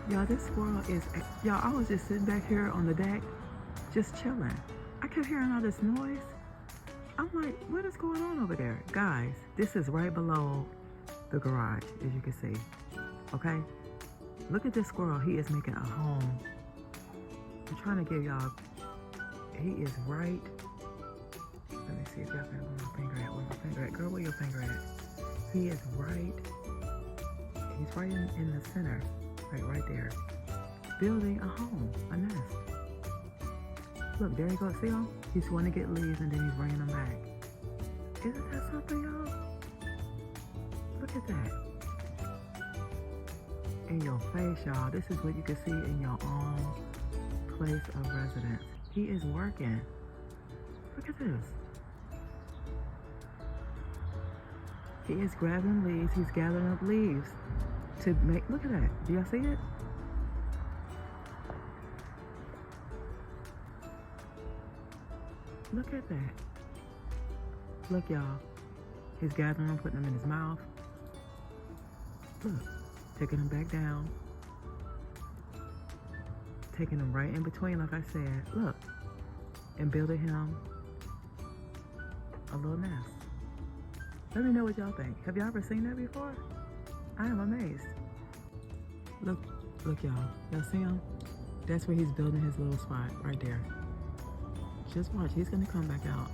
Y'all, this squirrel is, y'all, I was just sitting back here on the deck, just chilling. I kept hearing all this noise. I'm like, what is going on over there? Guys, this is right below the garage, as you can see, okay? Look at this squirrel. He is making a home. I'm trying to give y'all, he is right. Let me see if y'all can, where my finger at, where my finger at? Girl, where your finger at? He is right, he's right in the center, like right there. Building a home, a nest. Look, there you go, see him? He's going to get leaves and then he's bringing them back. Isn't that something, y'all? Look at that. In your face, y'all. This is what you can see in your own place of residence. He is working. Look at this. He is grabbing leaves. He's gathering up leaves to make, look at that. Do y'all see it? Look at that. Look, y'all. He's gathering them, putting them in his mouth. Look, taking them back down. Taking them right in between, like I said. Look, and building him a little nest. Let me know what y'all think. Have y'all ever seen that before? I am amazed. Look, y'all. Y'all see him? That's where he's building his little spot, right there. Just watch, he's gonna come back out.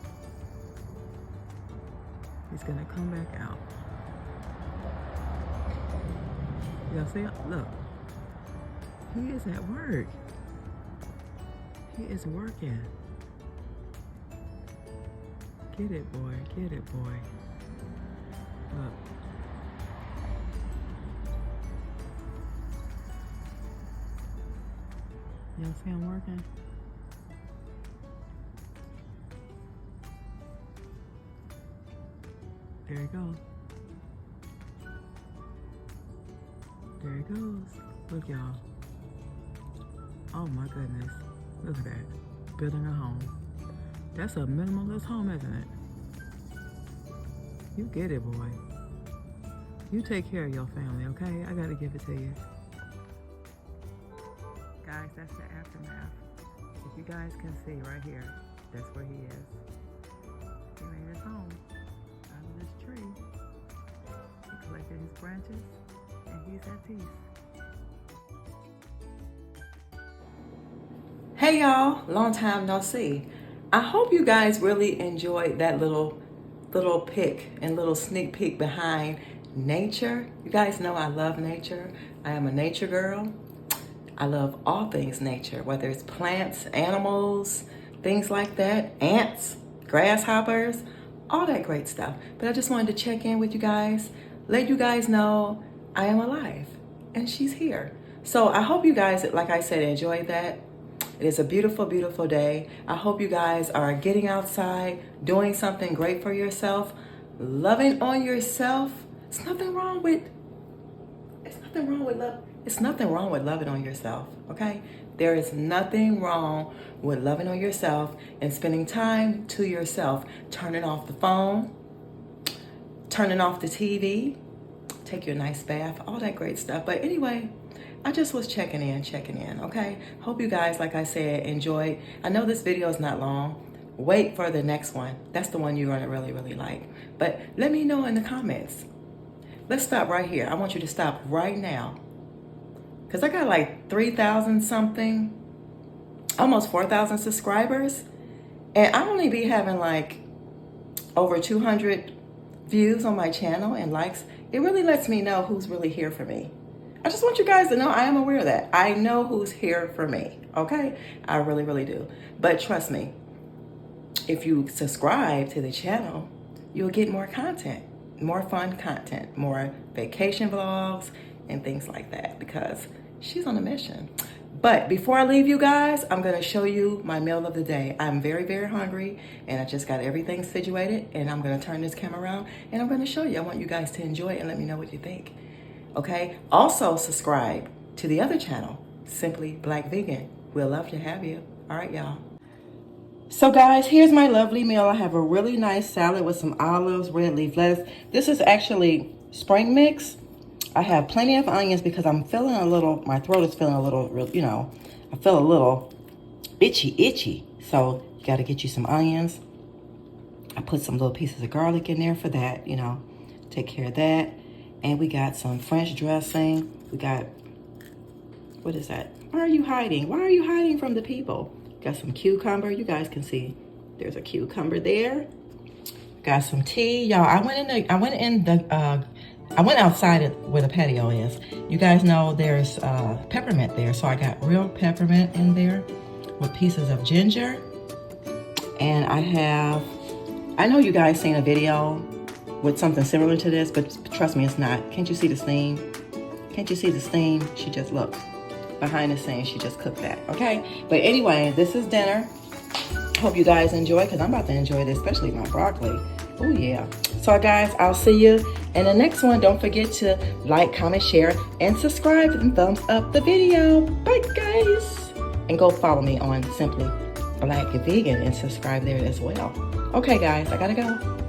He's gonna come back out. Y'all see it? Look. He is at work. He is working. Get it, boy. Get it, boy. Look. Y'all see him working? There he goes. There he goes. Look, y'all. Oh my goodness. Look at that. Building a home. That's a minimalist home, isn't it? You get it, boy. You take care of your family, okay? I gotta give it to you. Guys, that's the aftermath. If you guys can see right here, that's where he is. He made his home out of this tree. He collected his branches and he's at peace. Hey y'all, long time no see. I hope you guys really enjoyed that little pick and little sneak peek behind nature. You guys know I love nature. I am a nature girl. I love all things nature, whether it's plants, animals, things like that, ants, grasshoppers, all that great stuff. But I just wanted to check in with you guys, let you guys know I am alive and she's here. So I hope you guys, like I said, enjoyed that. It is a beautiful, beautiful day. I hope you guys are getting outside, doing something great for yourself, loving on yourself. It's nothing wrong with love. It's nothing wrong with loving on yourself, okay? There is nothing wrong with loving on yourself and spending time to yourself, turning off the phone, turning off the TV, take your nice bath, all that great stuff. But anyway, I just was checking in, okay? Hope you guys, like I said, enjoyed. I know this video is not long. Wait for the next one. That's the one you're gonna really, really like. But let me know in the comments. Let's stop right here. I want you to stop right now. Because I got like 3,000 something, almost 4,000 subscribers. And I only be having like over 200 views on my channel and likes. It really lets me know who's really here for me. I just want you guys to know I am aware of that. I know who's here for me, okay? I really, really do. But trust me, if you subscribe to the channel, you'll get more content, more fun content, more vacation vlogs and things like that because she's on a mission. But before I leave you guys, I'm gonna show you my meal of the day. I'm very, very hungry and I just got everything situated and I'm gonna turn this camera around and I'm gonna show you. I want you guys to enjoy it and let me know what you think. Okay, also subscribe to the other channel, Simply Black Vegan. We'll love to have you. All right, y'all. So guys, here's my lovely meal. I have a really nice salad with some olives, red leaf lettuce. This is actually spring mix. I have plenty of onions because I'm feeling a little, my throat is feeling a little, you know, I feel a little itchy. So you got to get you some onions. I put some little pieces of garlic in there for that, you know, take care of that. And we got some French dressing. We got, what is that? Why are you hiding? Why are you hiding from the people? Got some cucumber. You guys can see there's a cucumber there. Got some tea, y'all. I went outside where the patio is. You guys know there's peppermint there, so I got real peppermint in there with pieces of ginger. And I know you guys seen a video with something similar to this, but trust me, it's not. Can't you see the steam? Can't you see the steam? She just looked behind the scenes. She just cooked that, okay? But anyway, this is dinner. Hope you guys enjoy, because I'm about to enjoy this, especially my broccoli. Oh yeah. So guys, I'll see you in the next one. Don't forget to like, comment, share, and subscribe, and thumbs up the video. Bye guys. And go follow me on Simply Black Vegan and subscribe there as well. Okay guys, I gotta go.